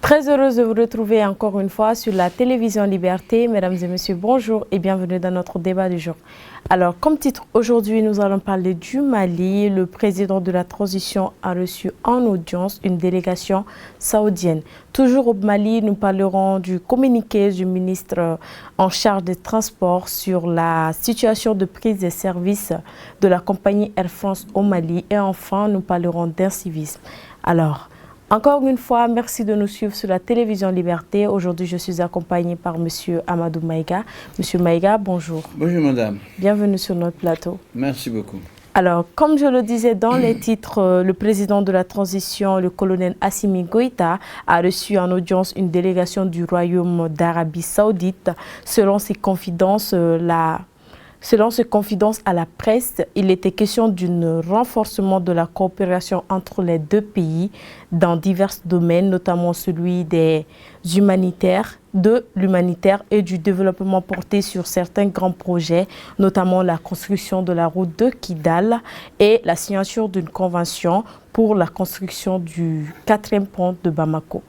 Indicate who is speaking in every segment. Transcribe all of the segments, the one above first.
Speaker 1: Très heureuse de vous retrouver encore une fois sur la télévision Liberté. Mesdames et messieurs, bonjour et bienvenue dans notre débat du jour. Alors, comme titre, aujourd'hui, nous allons parler du Mali. Le président de la transition a reçu en audience une délégation saoudienne. Toujours au Mali, nous parlerons du communiqué du ministre en charge des transports sur la situation de prise des services de la compagnie Air France au Mali. Et enfin, nous parlerons d'incivisme. Alors, encore une fois, merci de nous suivre sur la télévision Liberté. Aujourd'hui, je suis accompagnée par M. Amadou Maïga. Monsieur Maïga, bonjour.
Speaker 2: Bonjour madame.
Speaker 1: Bienvenue sur notre plateau.
Speaker 2: Merci beaucoup.
Speaker 1: Alors, comme je le disais dans les titres, le président de la transition, le colonel Assimi Goïta, a reçu en audience une délégation du Royaume d'Arabie Saoudite. Selon ses confidences, à la presse, il était question d'un renforcement de la coopération entre les deux pays dans divers domaines, notamment celui des humanitaires, de l'humanitaire et du développement porté sur certains grands projets, notamment la construction de la route de Kidal et la signature d'une convention pour la construction du 4e pont de Bamako.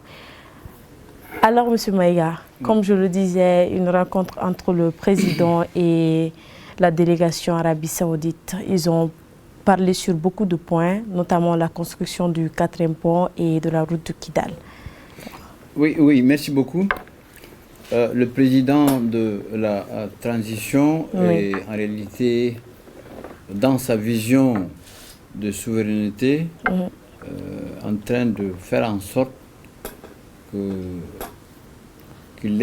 Speaker 1: Alors, M. Maïga, comme je le disais, une rencontre entre le président et la délégation Arabie Saoudite. Ils ont parlé sur beaucoup de points, notamment la construction du 4e pont et de la route de Kidal.
Speaker 2: Oui, merci beaucoup. Le président de la transition est en réalité, dans sa vision de souveraineté, en train de faire en sorte qu'il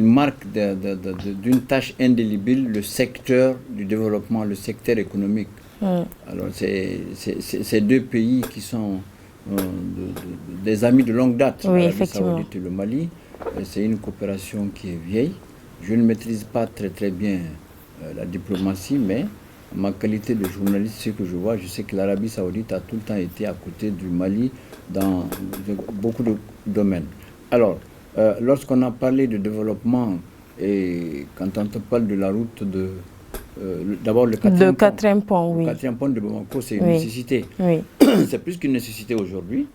Speaker 2: marque d'une tâche indélébile le secteur du développement, le secteur économique. Alors, c'est deux pays qui sont des amis de longue date, l'Arabie Saoudite et le Mali. C'est une coopération qui est vieille. Je ne maîtrise pas très bien la diplomatie, mais en ma qualité de journaliste, ce que je vois, je sais que l'Arabie Saoudite a tout le temps été à côté du Mali dans beaucoup de domaines. Alors, lorsqu'on a parlé de développement, et quand on te parle de la route d'abord le 4e pont,
Speaker 1: oui.
Speaker 2: Le 4e pont de Bamako, c'est une nécessité.
Speaker 1: Oui.
Speaker 2: C'est plus qu'une nécessité aujourd'hui.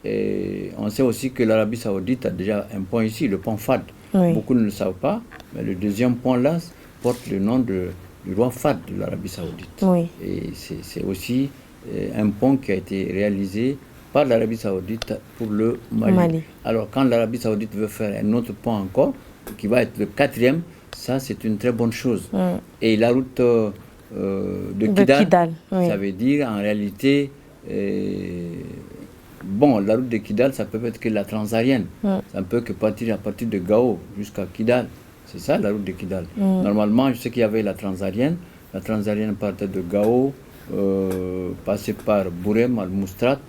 Speaker 2: Et on sait aussi que l'Arabie Saoudite a déjà un pont ici, le pont Fad.
Speaker 1: Oui.
Speaker 2: Beaucoup ne le savent pas, mais le 2e pont là porte le nom du roi Fad de l'Arabie Saoudite.
Speaker 1: Oui.
Speaker 2: Et c'est aussi un pont qui a été réalisé par l'Arabie Saoudite pour le Mali. Alors quand l'Arabie Saoudite veut faire un autre pont encore, qui va être le 4e, ça c'est une très bonne chose. Et la route de Kidal, ça veut dire en réalité, la route de Kidal, ça peut être que la transarienne. Ça ne peut que partir à partir de Gao jusqu'à Kidal. C'est ça la route de Kidal. Normalement, je sais qu'il y avait la transarienne. La transarienne partait de Gao, passait par Bourem, Al-Moustrat,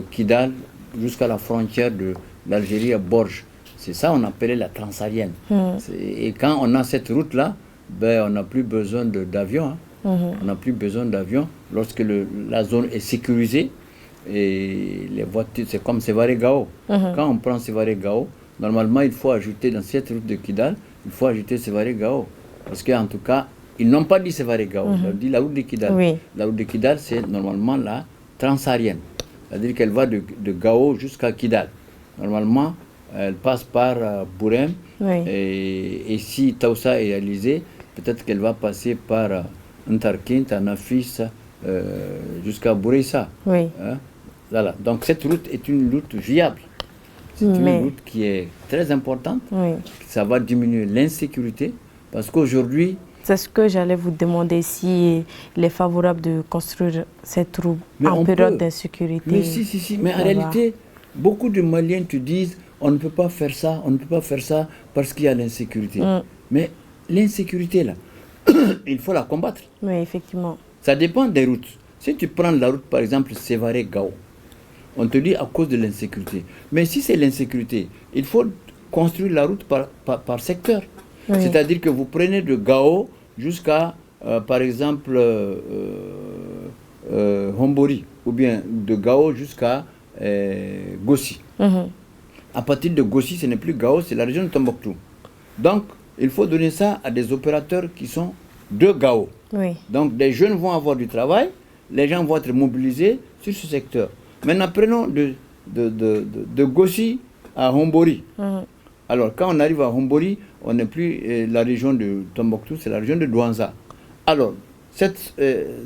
Speaker 2: Kidal, jusqu'à la frontière de l'Algérie à Borges. C'est ça on appelait la transarienne. Et quand on a cette route-là, on n'a plus besoin d'avion. On n'a plus besoin d'avion lorsque la zone est sécurisée. Et les voitures, c'est comme Sévaré-Gao. Quand on prend Sévaré-Gao, normalement, il faut ajouter dans cette route de Kidal, il faut ajouter Sévaré-Gao. Parce qu'en tout cas, ils n'ont pas dit Sévaré-Gao, ils ont dit la route de Kidal. La route de Kidal, c'est normalement la transarienne. C'est-à-dire qu'elle va de Gao jusqu'à Kidal. Normalement, elle passe par Bourem. Et si Taoussa est réalisé, peut-être qu'elle va passer par Ntarkint, Anafis, jusqu'à Bourissa. Voilà. Donc cette route est une route viable. C'est une route qui est très importante. Ça va diminuer l'insécurité. Parce qu'aujourd'hui...
Speaker 1: C'est ce que j'allais vous demander, si il est favorable de construire cette route en période d'insécurité.
Speaker 2: Mais si. Mais en réalité, beaucoup de Maliens te disent on ne peut pas faire ça, parce qu'il y a l'insécurité. Mais l'insécurité, là, il faut la combattre.
Speaker 1: Oui, effectivement.
Speaker 2: Ça dépend des routes. Si tu prends la route, par exemple, Sévaré-Gao, on te dit à cause de l'insécurité. Mais si c'est l'insécurité, il faut construire la route par secteur. C'est-à-dire que vous prenez de Gao jusqu'à, par exemple, Hombori, ou bien de Gao jusqu'à Gossi. À partir de Gossi, ce n'est plus Gao, c'est la région de Tombouctou. Donc, il faut donner ça à des opérateurs qui sont de Gao. Donc, des jeunes vont avoir du travail, les gens vont être mobilisés sur ce secteur. Maintenant, prenons de Gossi à Hombori. Alors, quand on arrive à Hombori, on n'est plus la région de Tombouctou, c'est la région de Douanza. Alors, cette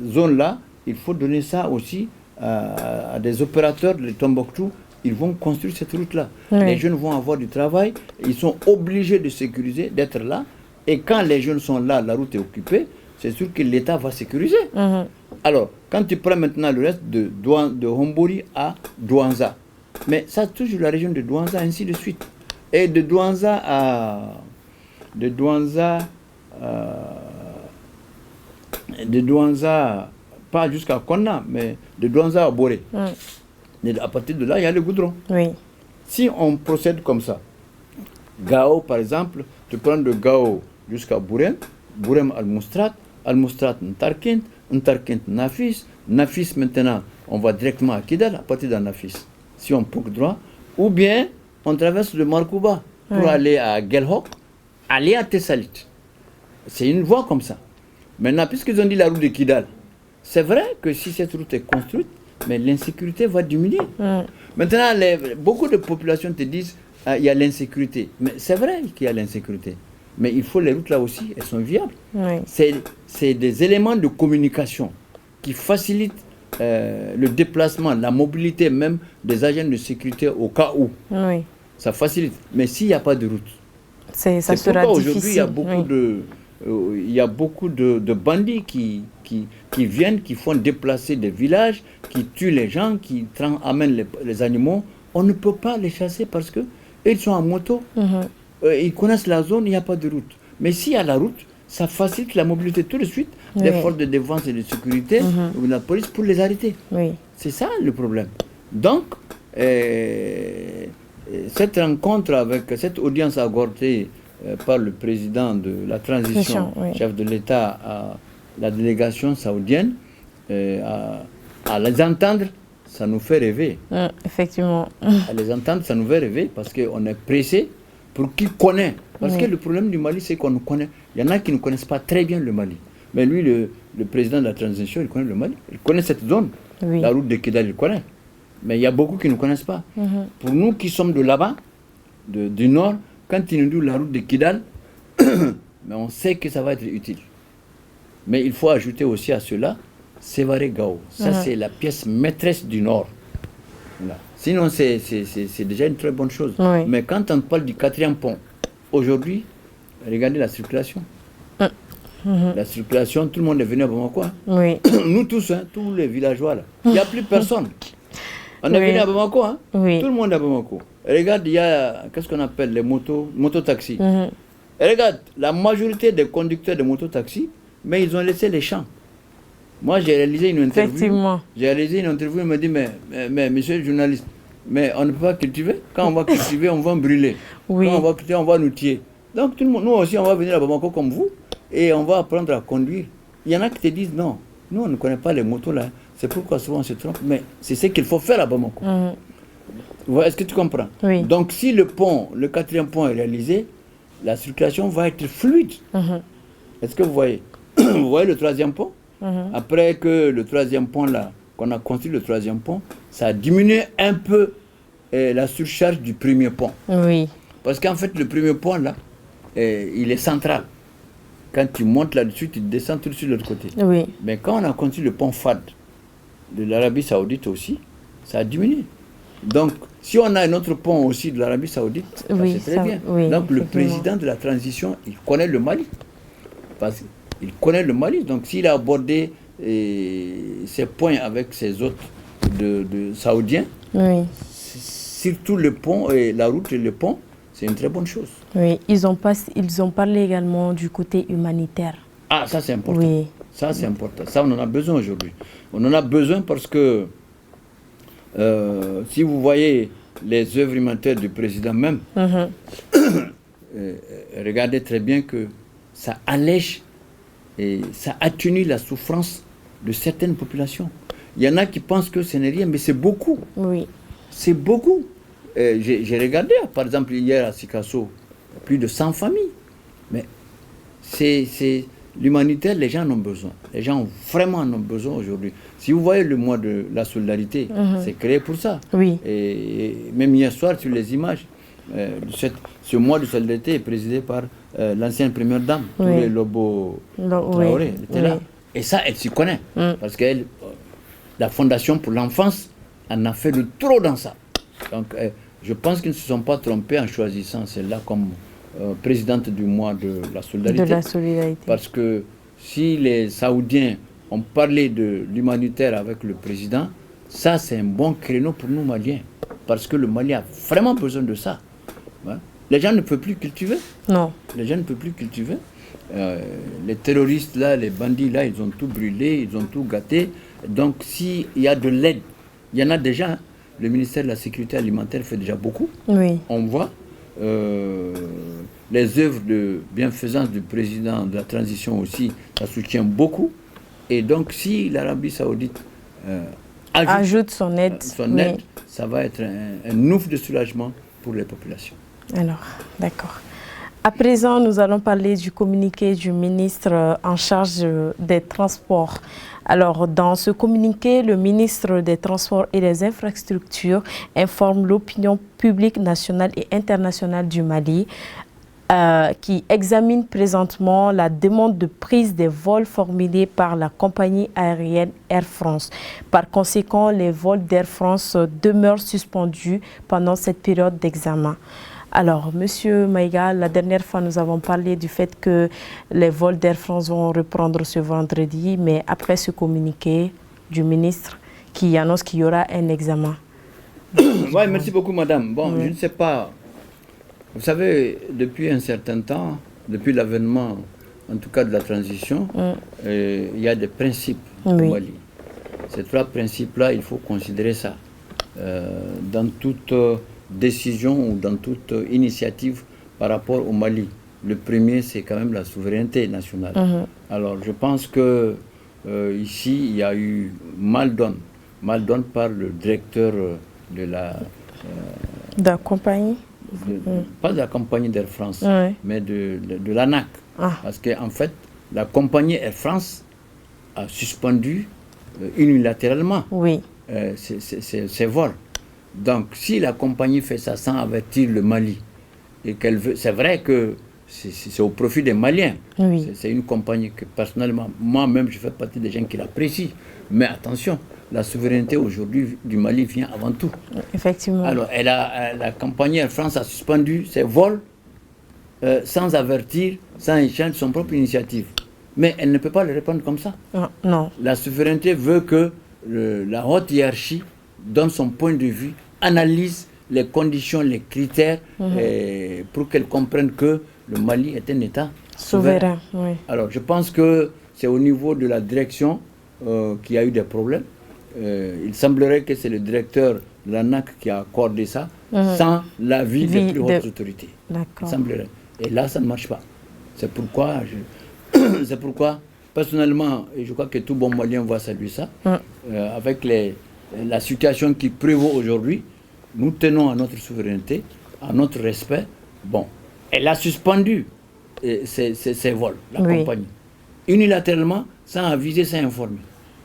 Speaker 2: zone-là, il faut donner ça aussi à des opérateurs de Tombouctou. Ils vont construire cette route-là. Les jeunes vont avoir du travail. Ils sont obligés de sécuriser, d'être là. Et quand les jeunes sont là, la route est occupée, c'est sûr que l'État va sécuriser. Alors, quand tu prends maintenant le reste de Hombori à Douanza, mais ça touche la région de Douanza, ainsi de suite. Et de Douanza pas jusqu'à Konna, mais de Douanza à Boré. Et à partir de là, il y a le goudron. Si on procède comme ça, Gao, par exemple, tu prends de Gao jusqu'à Bourem, Bourem Al-Moustrat, Al-Moustrat Ntarkint, Ntarkint Nafis, Nafis maintenant, on va directement à Kidal, à partir de Nafis, si on pousse droit, ou bien on traverse le Markouba pour aller à Gelhok, aller à Tessalit. C'est une voie comme ça. Maintenant, puisqu'ils ont dit la route de Kidal, c'est vrai que si cette route est construite, mais l'insécurité va diminuer. Maintenant, beaucoup de populations te disent il y a l'insécurité. Mais c'est vrai qu'il y a l'insécurité. Mais il faut les routes là aussi, elles sont viables. C'est des éléments de communication qui facilitent le déplacement, la mobilité même des agents de sécurité au cas où. Ça facilite. Mais s'il n'y a pas de route,
Speaker 1: ça sera difficile.
Speaker 2: Aujourd'hui, il y a beaucoup de bandits qui viennent, qui font déplacer des villages, qui tuent les gens, qui amènent les animaux. On ne peut pas les chasser parce qu'ils sont en moto. Ils connaissent la zone, il n'y a pas de route. Mais s'il y a la route, ça facilite la mobilité tout de suite des forces de défense et de sécurité ou de la police pour les arrêter. C'est ça le problème. Donc, cette rencontre avec cette audience accordée par le président de la transition, chef de l'État, à la délégation saoudienne, à les entendre, ça nous fait rêver.
Speaker 1: Effectivement.
Speaker 2: À les entendre, ça nous fait rêver parce qu'on est pressé pour qui connaît. Parce que le problème du Mali, c'est qu'on nous connaît. Il y en a qui ne connaissent pas très bien le Mali. Mais lui, le président de la transition, il connaît le Mali. Il connaît cette zone. La route de Kidal, il connaît. Mais il y a beaucoup qui ne connaissent pas. Pour nous qui sommes de là-bas, du nord, quand il nous dit la route de Kidal, mais on sait que ça va être utile. Mais il faut ajouter aussi à cela Sévaré Gao. Ça, c'est la pièce maîtresse du nord. Voilà. Sinon, c'est déjà une très bonne chose. Mais quand on parle du 4e pont, aujourd'hui, regardez la circulation. La circulation, tout le monde est venu à Bamako. Nous tous, tous les villageois, là. Il n'y a plus personne. On est venu à Bamako. Tout le monde est à Bamako. Regarde, il y a, qu'est-ce qu'on appelle les mototaxis. Regarde, la majorité des conducteurs de mototaxis, mais ils ont laissé les champs. Moi, j'ai réalisé une interview. Il m'a dit, mais monsieur le journaliste, mais on ne peut pas cultiver. Quand on va cultiver, on va brûler. Quand on va cultiver, on va nous tuer. Donc, tout le monde, nous aussi, on va venir à Bamako comme vous et on va apprendre à conduire. Il y en a qui te disent, non, nous, on ne connaît pas les motos là. C'est pourquoi souvent on se trompe. Mais c'est ce qu'il faut faire à Bamako. Est-ce que tu comprends? Donc, si le pont, le 4e pont est réalisé, la circulation va être fluide. Est-ce que vous voyez? Vous voyez le 3e pont? Après que le 3e pont, là, qu'on a construit le 3e pont, ça a diminué un peu la surcharge du 1er pont. Parce qu'en fait, le 1er pont, là, il est central. Quand tu montes là-dessus, tu descends tout de suite de l'autre côté. Mais quand on a construit le pont FAD de l'Arabie Saoudite aussi, ça a diminué. Donc, si on a un autre pont aussi de l'Arabie Saoudite, c'est très bien. Donc, le président de la transition, il connaît le Mali. Parce qu'il connaît le Mali. Donc, s'il a abordé ces points avec ses hôtes de saoudiens, surtout le pont et la route et le pont, c'est une très bonne chose.
Speaker 1: Ils ont parlé également du côté humanitaire.
Speaker 2: Ah, ça c'est important. Ça c'est important. Ça, on en a besoin aujourd'hui. On en a besoin parce que si vous voyez les œuvres humanitaires du président même, regardez très bien que ça allège et ça atténue la souffrance de certaines populations. Il y en a qui pensent que ce n'est rien, mais c'est beaucoup. C'est beaucoup. J'ai regardé, par exemple, hier à Sikasso, plus de 100 familles. Mais c'est l'humanitaire, les gens en ont besoin. Les gens vraiment en ont besoin aujourd'hui. Si vous voyez le mois de la solidarité, c'est créé pour ça. Et même hier soir, sur les images, Ce mois de solidarité est présidé par l'ancienne première dame, Touré Lobo Traoré, elle était là. Et ça, elle s'y connaît. Parce que la Fondation pour l'enfance en a fait de trop dans ça. Donc, je pense qu'ils ne se sont pas trompés en choisissant celle-là comme présidente du mois de la solidarité.
Speaker 1: De la solidarité.
Speaker 2: Parce que si les Saoudiens ont parlé de l'humanitaire avec le président, ça c'est un bon créneau pour nous Maliens. Parce que le Mali a vraiment besoin de ça. Hein? Les gens ne peuvent plus cultiver.
Speaker 1: Non.
Speaker 2: Les gens ne peuvent plus cultiver. Les terroristes là, les bandits là, ils ont tout brûlé, ils ont tout gâté. Donc s'il y a de l'aide, il y en a déjà. Le ministère de la Sécurité alimentaire fait déjà beaucoup.
Speaker 1: Oui.
Speaker 2: On voit les œuvres de bienfaisance du président de la transition aussi, ça soutient beaucoup. Et donc, si l'Arabie Saoudite
Speaker 1: ajoute son aide,
Speaker 2: ça va être un ouf de soulagement pour les populations.
Speaker 1: Alors, d'accord. À présent, nous allons parler du communiqué du ministre en charge des Transports. Alors, dans ce communiqué, le ministre des Transports et des Infrastructures informe l'opinion publique nationale et internationale du Mali qui examine présentement la demande de prise des vols formulée par la compagnie aérienne Air France. Par conséquent, les vols d'Air France demeurent suspendus pendant cette période d'examen. Alors, Monsieur Maïga, la dernière fois, nous avons parlé du fait que les vols d'Air France vont reprendre ce vendredi, mais après ce communiqué du ministre qui annonce qu'il y aura un examen.
Speaker 2: Oui, merci beaucoup, madame. Bon, je ne sais pas. Vous savez, depuis un certain temps, depuis l'avènement, en tout cas de la transition, il y a des principes au Mali. Ces trois principes-là, il faut considérer ça. Dans toute décision ou dans toute initiative par rapport au Mali. Le premier, c'est quand même la souveraineté nationale. Alors, je pense que ici, il y a eu mal donne par le directeur de la...
Speaker 1: de la compagnie
Speaker 2: pas de la compagnie d'Air France, mais de l'ANAC. Parce qu'en fait, la compagnie Air France a suspendu unilatéralement ses vols. Donc, si la compagnie fait ça sans avertir le Mali, et qu'elle veut, c'est vrai que c'est au profit des Maliens. C'est une compagnie que, personnellement, moi-même, je fais partie des gens qui l'apprécient. Mais attention, la souveraineté aujourd'hui du Mali vient avant tout.
Speaker 1: Effectivement.
Speaker 2: Alors, la compagnie Air France a suspendu ses vols sans avertir, sans échange de son propre initiative. Mais elle ne peut pas le répondre comme ça.
Speaker 1: Non.
Speaker 2: La souveraineté veut que la haute hiérarchie donne son point de vue, analyse les conditions, les critères, pour qu'elle comprenne que le Mali est un État souverain. Alors, je pense que c'est au niveau de la direction qu'il y a eu des problèmes. Il semblerait que c'est le directeur de l'ANAC qui a accordé ça, sans l'avis des plus hautes autorités. Il semblerait. Et là, ça ne marche pas. C'est pourquoi, personnellement, et je crois que tout bon Malien va saluer ça, avec la situation qui prévaut aujourd'hui, nous tenons à notre souveraineté, à notre respect. Bon, elle a suspendu ses vols, la compagnie, unilatéralement, sans aviser, sans informer.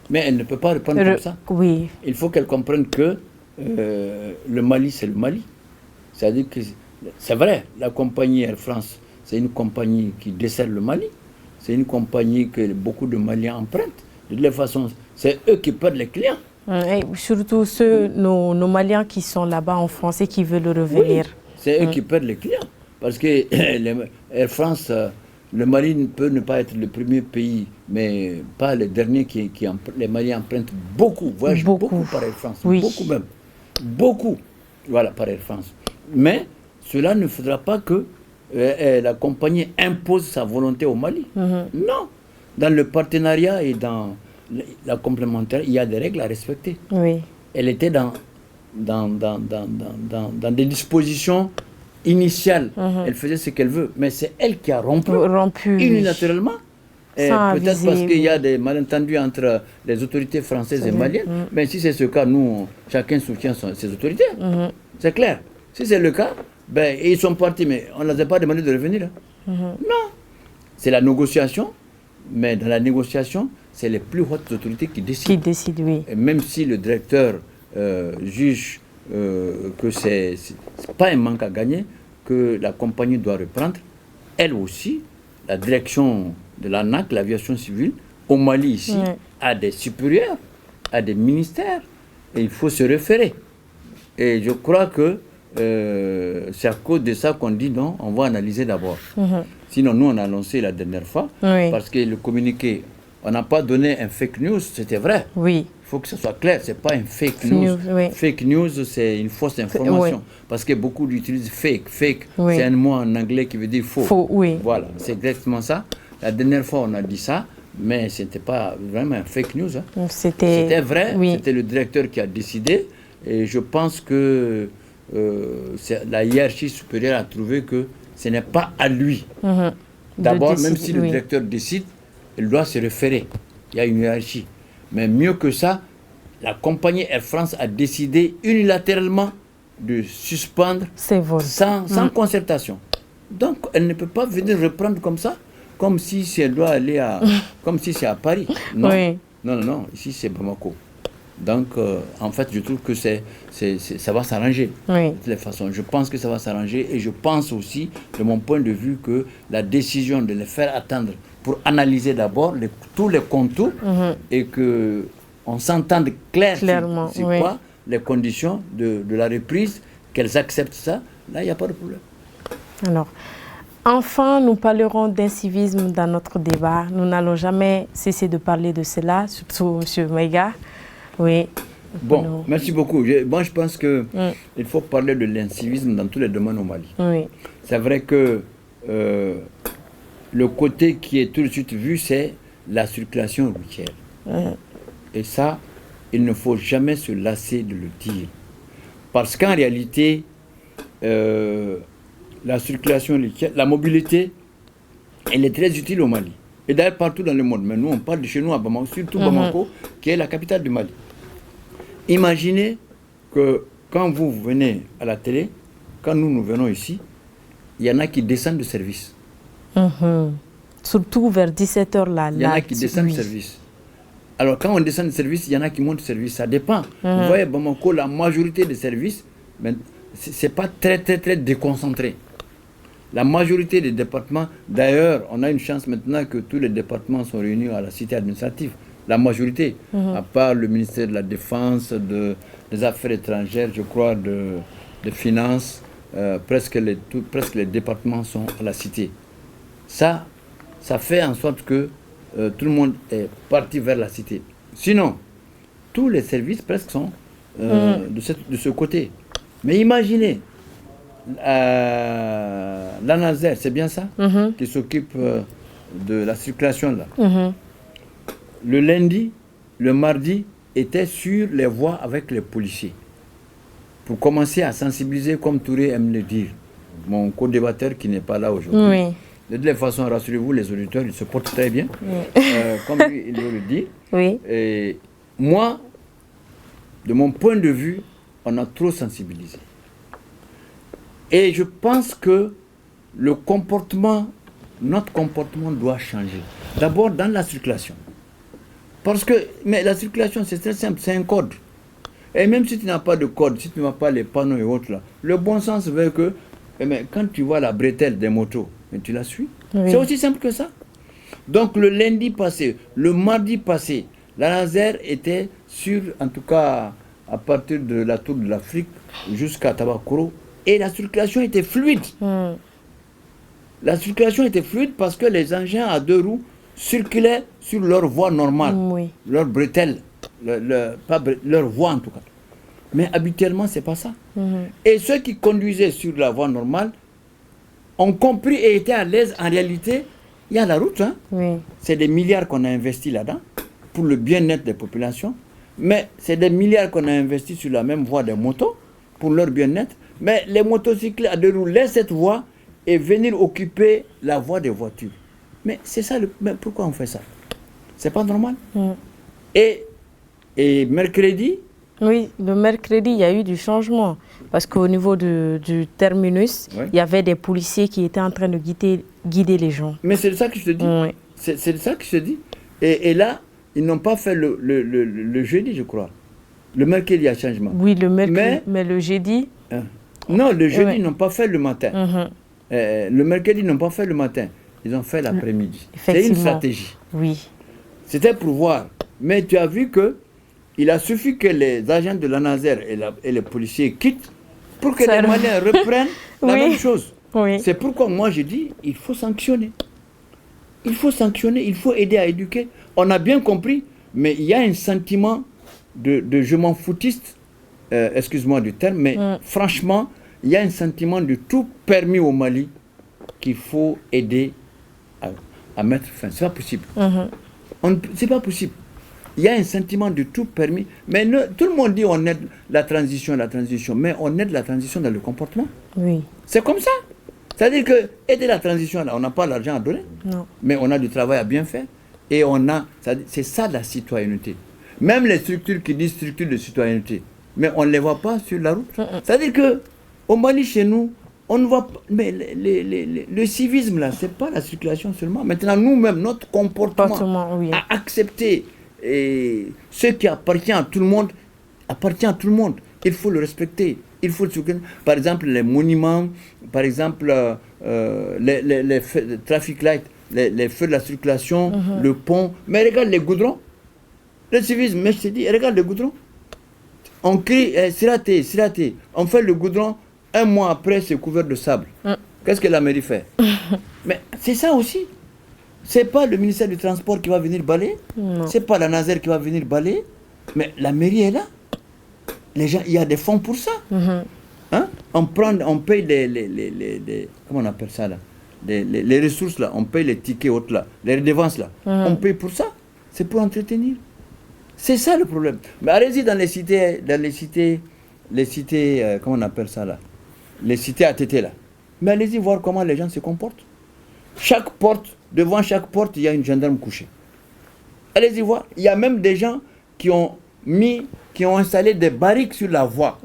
Speaker 2: Mais elle ne peut pas répondre comme ça. Il faut qu'elle comprenne que le Mali, c'est le Mali. C'est-à-dire que c'est vrai, la compagnie Air France, c'est une compagnie qui dessert le Mali. C'est une compagnie que beaucoup de Maliens empruntent. De toute façon, c'est eux qui perdent les clients.
Speaker 1: Et surtout nos Maliens qui sont là-bas en France et qui veulent revenir.
Speaker 2: C'est eux qui perdent les clients. Parce que Air France, le Mali ne peut ne pas être le premier pays, mais pas le dernier les Maliens empruntent beaucoup, voyagent beaucoup par Air France. Beaucoup même. Beaucoup, voilà, par Air France. Mais cela ne faudra pas que la compagnie impose sa volonté au Mali. Non. Dans le partenariat et dans la complémentaire, il y a des règles à respecter. Elle était dans des dispositions initiales. Elle faisait ce qu'elle veut, mais c'est elle qui a rompu unilatéralement. Peut-être parce qu'il y a des malentendus entre les autorités françaises et maliennes. Mais si c'est ce cas, nous, chacun soutient ses autorités. C'est clair. Si c'est le cas, ils sont partis, mais on ne les a pas demandé de revenir. Non. C'est la négociation, mais dans la négociation, c'est les plus hautes autorités qui décident. Et même si le directeur juge que c'est pas un manque à gagner, que la compagnie doit reprendre. Elle aussi, la direction de l'ANAC, l'aviation civile, au Mali ici, a des supérieurs, a des ministères, et il faut se référer. Et je crois que c'est à cause de ça qu'on dit non, on va analyser d'abord. Sinon, nous, on a annoncé la dernière fois, parce que le communiqué, on n'a pas donné un fake news, c'était vrai.
Speaker 1: Oui.
Speaker 2: Il faut que ce soit clair, ce n'est pas un fake news. Fake news, c'est une fausse information. Parce que beaucoup utilisent fake. Fake, c'est un mot en anglais qui veut dire faux.
Speaker 1: Faux, oui.
Speaker 2: Voilà, c'est exactement ça. La dernière fois, on a dit ça, mais ce n'était pas vraiment un fake news. Hein. C'était vrai, c'était le directeur qui a décidé. Et je pense que la hiérarchie supérieure a trouvé que ce n'est pas à lui. D'abord, même si le directeur décide, il doit se référer. Il y a une hiérarchie. Mais mieux que ça, la compagnie Air France a décidé unilatéralement de suspendre sans concertation. Donc, elle ne peut pas venir reprendre comme ça, comme si elle doit aller comme si c'est à Paris. Non, non, ici c'est Bamako. Donc, en fait, je trouve que ça va s'arranger. De toutes les façons, je pense que ça va s'arranger et je pense aussi, de mon point de vue, que la décision de les faire attendre pour analyser d'abord tous les contours et qu'on s'entende clairement sur quoi les conditions de la reprise, qu'elles acceptent ça, là, il n'y a pas de problème.
Speaker 1: Alors, enfin, nous parlerons d'incivisme dans notre débat. Nous n'allons jamais cesser de parler de cela, surtout M. Maïga. Oui.
Speaker 2: Bon, merci beaucoup. Moi, je pense qu'il faut parler de l'incivisme dans tous les domaines au Mali. C'est vrai que le côté qui est tout de suite vu, c'est la circulation routière. Et ça, il ne faut jamais se lasser de le dire. Parce qu'en réalité, la circulation routière, la mobilité, elle est très utile au Mali. Et d'ailleurs partout dans le monde. Mais nous, on parle de chez nous à Bamako, surtout Bamako, qui est la capitale du Mali. Imaginez que quand vous venez à la télé, quand nous venons ici, il y en a qui descendent de service.
Speaker 1: Surtout vers 17h là.
Speaker 2: Il y en a qui descendent de service. Alors quand on descend de service, il y en a qui montent de service. Ça dépend. Vous voyez, Bamako, la majorité des services, ce n'est pas très déconcentré. La majorité des départements, d'ailleurs, on a une chance maintenant que tous les départements sont réunis à la cité administrative. La majorité, à part le ministère de la Défense, des Affaires étrangères, je crois, de Finances, presque les départements sont à la cité. Ça fait en sorte que tout le monde est parti vers la cité. Sinon, tous les services presque sont de ce côté. Mais imaginez, l'ANASER, c'est bien ça, qui s'occupe de la circulation là. Le lundi, le mardi, était sur les voies avec les policiers. Pour commencer à sensibiliser, comme Touré aime le dire, mon co-débatteur qui n'est pas là aujourd'hui. De toutes les façons, rassurez-vous, les auditeurs, ils se portent très bien, comme lui, il le dit. Et moi, de mon point de vue, on a trop sensibilisé. Et je pense que notre comportement doit changer. D'abord dans la circulation. Mais la circulation, c'est très simple, c'est un code. Et même si tu n'as pas de code, si tu n'as pas les panneaux et autres là, le bon sens veut que quand tu vois la bretelle des motos, tu la suis. C'est aussi simple que ça. Donc le lundi passé, le mardi passé, l'ANASER était sur, en tout cas à partir de la Tour de l'Afrique jusqu'à Tabakoro, et la circulation était fluide. La circulation était fluide parce que les engins à deux roues circulaient sur leur voie normale, leur bretelle, leur voie en tout cas. Mais habituellement, ce n'est pas ça. Et ceux qui conduisaient sur la voie normale ont compris et étaient à l'aise. En réalité, il y a la route. C'est des milliards qu'on a investis là-dedans pour le bien-être des populations. Mais c'est des milliards qu'on a investis sur la même voie des motos pour leur bien-être. Mais les motocyclistes à deux roues laissent cette voie et venir occuper la voie des voitures. Mais c'est ça, mais pourquoi on fait ça? C'est pas normal. Et mercredi?
Speaker 1: Oui, le mercredi, il y a eu du changement. Parce qu'au niveau du terminus, il y avait des policiers qui étaient en train de guider les gens.
Speaker 2: Mais c'est ça que je te dis. C'est ça que je te dis. Et là, ils n'ont pas fait le jeudi, je crois. Le mercredi, il y a changement.
Speaker 1: Oui, le mercredi, mais le jeudi...
Speaker 2: Non, le jeudi, ils n'ont pas fait le matin. Le mercredi, ils n'ont pas fait le matin. Ils ont fait l'après-midi. C'est une stratégie.
Speaker 1: Oui.
Speaker 2: C'était pour voir. Mais tu as vu que il a suffi que les agents de l'ANASER et les policiers quittent pour que les Maliens reprennent la même chose.
Speaker 1: Oui.
Speaker 2: C'est pourquoi moi je dis il faut sanctionner. Il faut sanctionner, il faut aider à éduquer. On a bien compris, mais il y a un sentiment de je m'en foutiste, excuse-moi du terme, mais franchement, il y a un sentiment de tout permis au Mali qu'il faut aider à mettre fin. C'est pas possible. C'est pas possible. Il y a un sentiment de tout permis. Mais tout le monde dit on aide la transition, mais on aide la transition dans le comportement.
Speaker 1: Oui.
Speaker 2: C'est comme ça. C'est-à-dire que aider la transition, là, on n'a pas l'argent à donner, mais on a du travail à bien faire. Et c'est ça la citoyenneté. Même les structures qui disent structures de citoyenneté, mais on ne les voit pas sur la route. C'est-à-dire qu'au Mali, chez nous, on ne voit pas. Mais le civisme, là, ce n'est pas la circulation seulement. Maintenant, nous-mêmes, notre comportement à accepter ce qui appartient à tout le monde, appartient à tout le monde. Il faut le respecter. Il faut par exemple, les monuments, par exemple, les traffic lights, les feux de la circulation, le pont. Mais regarde les goudrons. Le civisme, mais je te dis, regarde le goudron. On crie, c'est raté. On fait le goudron, un mois après, c'est couvert de sable. Qu'est-ce que la mairie fait? Mais c'est ça aussi. C'est pas le ministère du Transport qui va venir balayer. C'est pas la NASER qui va venir balayer. Mais la mairie est là. Les gens, il y a des fonds pour ça. Hein? On paye comment on appelle ça là? Les ressources là, on paye les tickets autres là, les redevances là. On paye pour ça. C'est pour entretenir. C'est ça le problème. Mais allez-y dans les cités, comment on appelle ça là? Les cités ATT là. Mais allez-y voir comment les gens se comportent. Devant chaque porte, il y a une gendarme couchée. Allez-y voir. Il y a même des gens qui ont installé des barriques sur la voie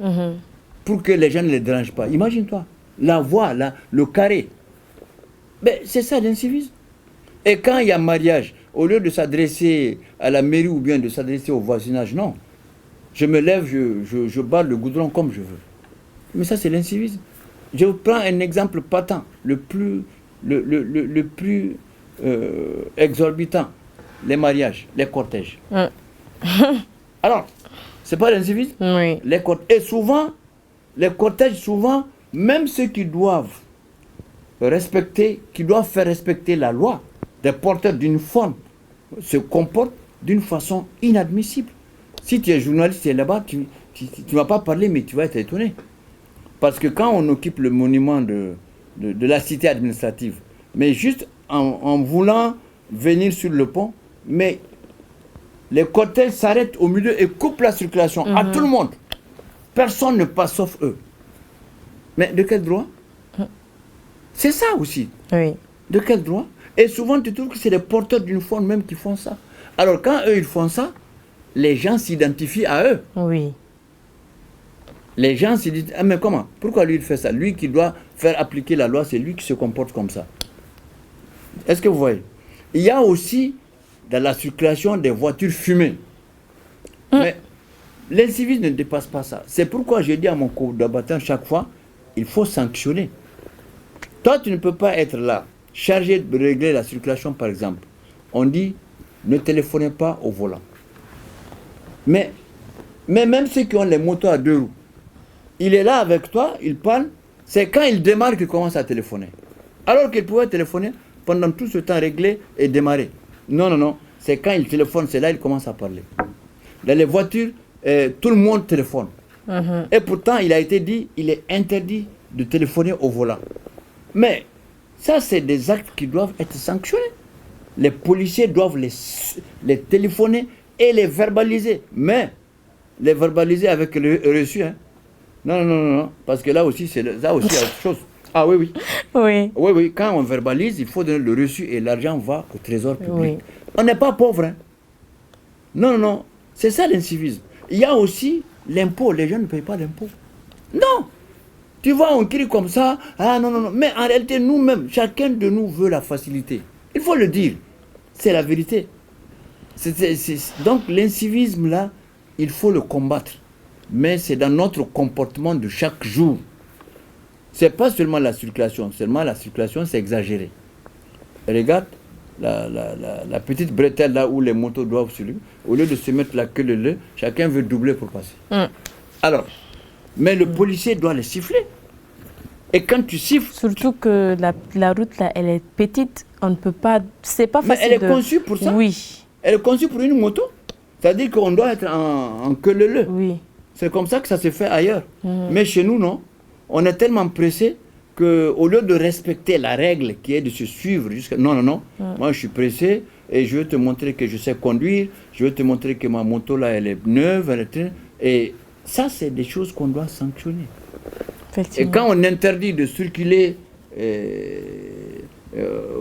Speaker 2: pour que les gens ne les dérangent pas. Imagine-toi, la voie, là, le carré. Ben, c'est ça l'incivisme. Et quand il y a mariage, au lieu de s'adresser à la mairie ou bien de s'adresser au voisinage, non. Je me lève, je bats le goudron comme je veux. Mais ça, c'est l'incivisme. Je vous prends un exemple patent, le plus exorbitant. Les mariages, les cortèges. Alors, c'est pas l'incivisme?
Speaker 1: Oui.
Speaker 2: Et souvent, les cortèges, même ceux qui doivent faire respecter la loi, des porteurs d'une forme, se comportent d'une façon inadmissible. Si tu es journaliste, tu es là-bas, tu ne vas pas parler, mais tu vas être étonné. Parce que quand on occupe le monument de la cité administrative, mais juste en voulant venir sur le pont, mais les cortèges s'arrêtent au milieu et coupent la circulation à tout le monde. Personne ne passe sauf eux. Mais de quel droit? C'est ça aussi.
Speaker 1: Oui.
Speaker 2: De quel droit? Et souvent, tu trouves que c'est les porteurs d'une forme même qui font ça. Alors, quand eux, ils font ça, les gens s'identifient à eux.
Speaker 1: Oui.
Speaker 2: Les gens se disent, ah mais comment? Pourquoi lui il fait ça? Lui qui doit faire appliquer la loi, c'est lui qui se comporte comme ça. Est-ce que vous voyez? Il y a aussi dans la circulation des voitures fumées. Mais l'incivisme ne dépasse pas ça. C'est pourquoi je dis à mon collaborateur chaque fois, il faut sanctionner. Toi, tu ne peux pas être là, chargé de régler la circulation, par exemple. On dit, ne téléphonez pas au volant. Mais même ceux qui ont les motos à deux roues, il est là avec toi, il parle, c'est quand il démarre qu'il commence à téléphoner. Alors qu'il pouvait téléphoner pendant tout ce temps, régler et démarrer. Non. C'est quand il téléphone, c'est là qu'il commence à parler. Dans les voitures, tout le monde téléphone. Et pourtant, il a été dit, il est interdit de téléphoner au volant. Mais ça, c'est des actes qui doivent être sanctionnés. Les policiers doivent les téléphoner et les verbaliser. Mais les verbaliser avec le reçu. Hein. Non. Parce que là aussi, c'est autre chose. Ah oui. Oui, quand on verbalise, il faut donner le reçu et l'argent va au trésor public. Oui. On n'est pas pauvre. Hein. Non. C'est ça l'incivisme. Il y a aussi l'impôt. Les gens ne payent pas l'impôt. Non. Tu vois, on crie comme ça. Ah non. Mais en réalité, nous-mêmes, chacun de nous veut la facilité. Il faut le dire. C'est la vérité. Donc l'incivisme, là, il faut le combattre. mais c'est dans notre comportement de chaque jour. Ce n'est pas seulement la circulation c'est exagéré. Regarde la petite bretelle là où les motos doivent suivre, au lieu de se mettre la queue leu, chacun veut doubler pour passer. Alors, mais le policier doit les siffler. Et quand tu siffles...
Speaker 1: Surtout que la route là, elle est petite, on ne peut pas... C'est pas facile.
Speaker 2: Mais elle est conçue pour ça.
Speaker 1: Oui.
Speaker 2: Elle est conçue pour une moto. C'est-à-dire qu'on doit être en queue leu.
Speaker 1: Oui.
Speaker 2: C'est comme ça que ça se fait ailleurs. Mais chez nous, non. On est tellement pressé qu'au lieu de respecter la règle qui est de se suivre jusqu'à... Non. Moi, je suis pressé et je veux te montrer que je sais conduire. Je veux te montrer que ma moto, là, elle est neuve. Et ça, c'est des choses qu'on doit sanctionner. Et quand on interdit de circuler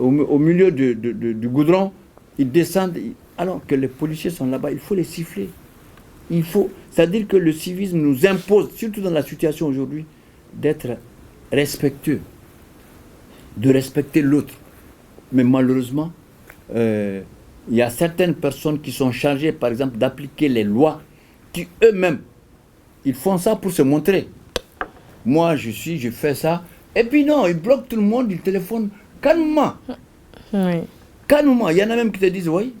Speaker 2: au milieu du goudron, ils descendent, alors que les policiers sont là-bas, il faut les siffler. C'est-à-dire que le civisme nous impose, surtout dans la situation aujourd'hui, d'être respectueux, de respecter l'autre. Mais malheureusement, il y a certaines personnes qui sont chargées, par exemple, d'appliquer les lois, qui eux-mêmes, ils font ça pour se montrer. Moi, je fais ça. Et puis non, ils bloquent tout le monde, ils téléphonent calmement.
Speaker 1: Oui.
Speaker 2: Calmement. Il y en a même qui te disent, oui,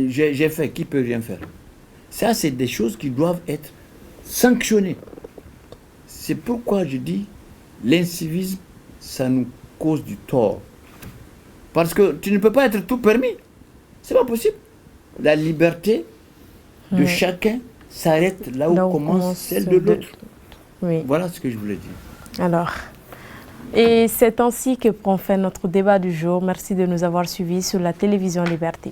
Speaker 2: j'ai fait, qui peut rien faire. Ça, c'est des choses qui doivent être sanctionnées. C'est pourquoi je dis, l'incivisme, ça nous cause du tort. Parce que tu ne peux pas être tout permis. C'est pas possible. La liberté de chacun s'arrête là où commence celle de l'autre.
Speaker 1: Oui.
Speaker 2: Voilà ce que je voulais dire.
Speaker 1: Alors, et c'est ainsi que prend fin notre débat du jour. Merci de nous avoir suivis sur la télévision Liberté.